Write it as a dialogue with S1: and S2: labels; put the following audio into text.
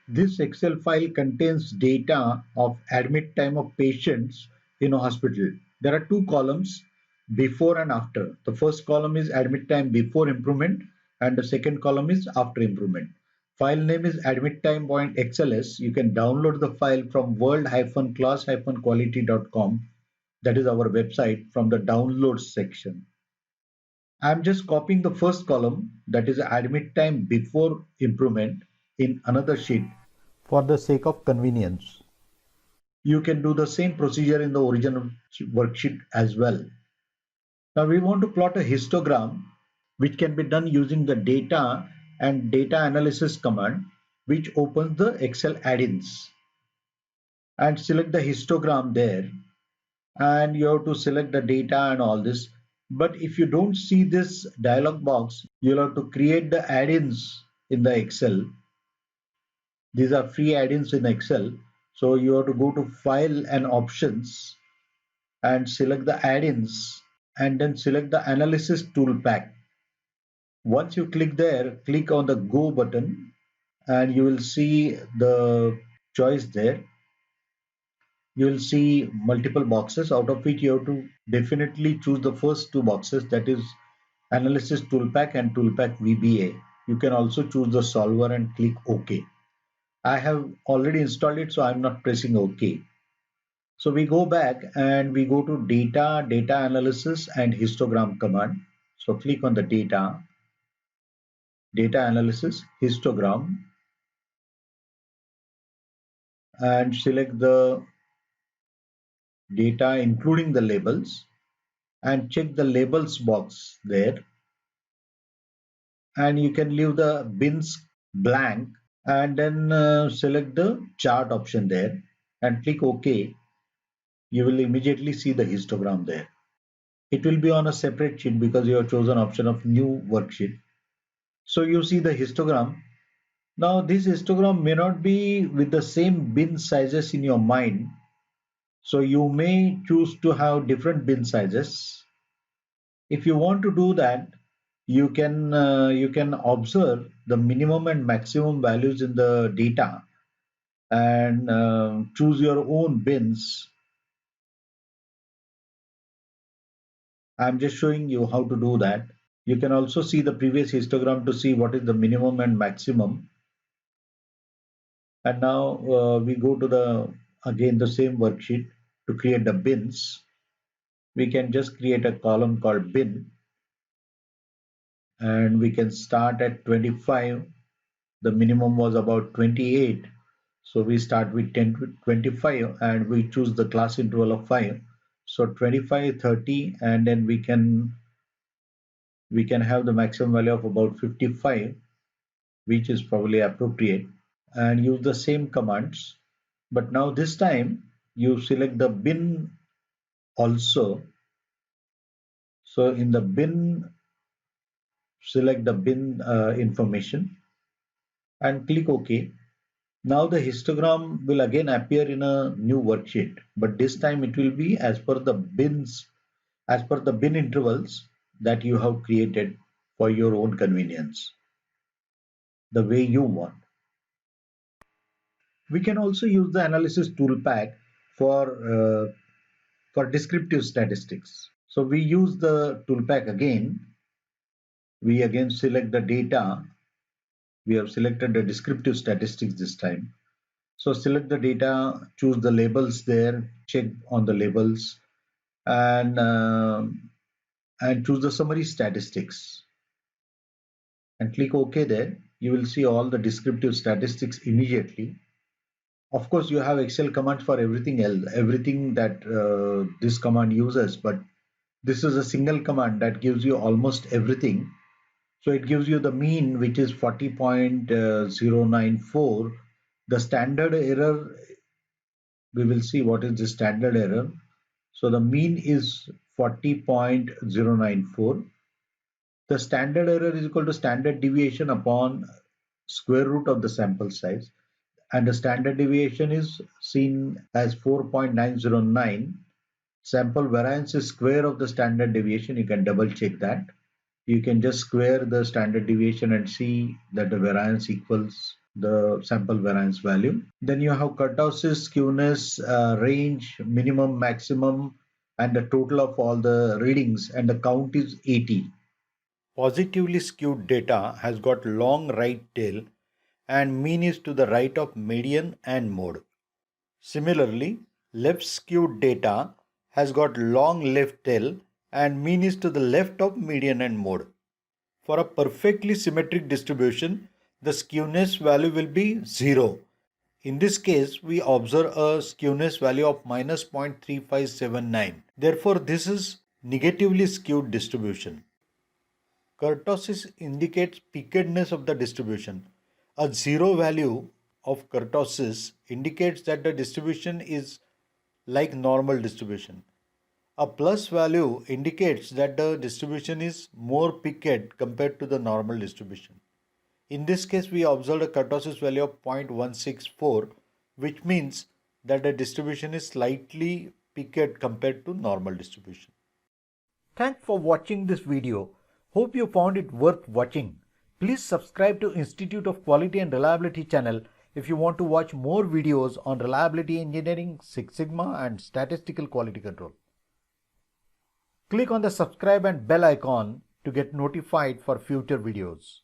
S1: This Excel file contains data of admit time of patients in a hospital. There are two columns, before and after. The first column is admit time before improvement and the second column is after improvement. File name is admittime.xls. You can download the file from world-class-quality.com. That is our website, from the downloads section. I'm just copying the first column, that is admit time before improvement, in another sheet for the sake of convenience. You can do the same procedure in the original worksheet as well. Now we want to plot a histogram, which can be done using the data and data analysis command, which opens the Excel add-ins, and select the histogram there, and you have to select the data and all this. But if you don't see this dialog box, you'll have to create the add-ins in the Excel. These are free add-ins in Excel. So you have to go to File and Options and select the add-ins and then select the Analysis Tool Pack. Once you click there, click on the Go button and you will see the choice there. You will see multiple boxes, out of which you have to definitely choose the first two boxes, that is Analysis Toolpack and Toolpack VBA. You can also choose the solver and click OK. I have already installed it, so I'm not pressing OK. So we go back and we go to data, data analysis and histogram command. So click on the data, data analysis, histogram, and select the data including the labels and check the labels box there, and you can leave the bins blank and then select the chart option there and click OK. You will immediately see the histogram there. It will be on a separate sheet because you have chosen option of new worksheet. So you see the histogram. Now this histogram may not be with the same bin sizes in your mind. So you may choose to have different bin sizes. If you want to do that, you can observe the minimum and maximum values in the data and choose your own bins. I'm just showing you how to do that. You can also see the previous histogram to see what is the minimum and maximum. And now we go to the again the same worksheet to create the bins. We can just create a column called bin and we can start at 25. The minimum was about 28. So we start with 10 to 25 and we choose the class interval of 5. So 25, 30, and then we can have the maximum value of about 55, which is probably appropriate, and use the same commands. But now this time you select the bin also. So in the bin, select the bin information and click OK. Now the histogram will again appear in a new worksheet, but this time it will be as per the bins, as per the bin intervals that you have created for your own convenience, the way you want. We can also use the analysis tool pack for descriptive statistics. So we use the tool pack again. We again select the data. We have selected the descriptive statistics this time. So select the data, choose the labels there, check on the labels, and choose the summary statistics and click OK there. You will see all the descriptive statistics immediately. Of course, you have Excel commands for everything else, everything that this command uses, but this is a single command that gives you almost everything. So it gives you the mean, which is 40.094. The standard error, we will see what is the standard error. So the mean is 40.094. The standard error is equal to standard deviation upon square root of the sample size. And the standard deviation is seen as 4.909. Sample variance is square of the standard deviation. You can double check that. You can just square the standard deviation and see that the variance equals the sample variance value. Then you have kurtosis, skewness, range, minimum, maximum, and the total of all the readings, and the count is 80. Positively skewed data has got long right tail and mean is to the right of median and mode. Similarly, left skewed data has got long left tail and mean is to the left of median and mode. For a perfectly symmetric distribution, the skewness value will be 0. In this case, we observe a skewness value of minus 0.3579. Therefore, this is negatively skewed distribution. Kurtosis indicates pickedness of the distribution. A 0 value of kurtosis indicates that the distribution is like normal distribution. A plus value indicates that the distribution is more picked compared to the normal distribution. In this case, we observed a kurtosis value of 0.164, which means that the distribution is slightly picked compared to normal distribution. Thanks for watching this video. Hope you found it worth watching. Please subscribe to Institute of Quality and Reliability channel if you want to watch more videos on reliability engineering, Six Sigma and statistical quality control. Click on the subscribe and bell icon to get notified for future videos.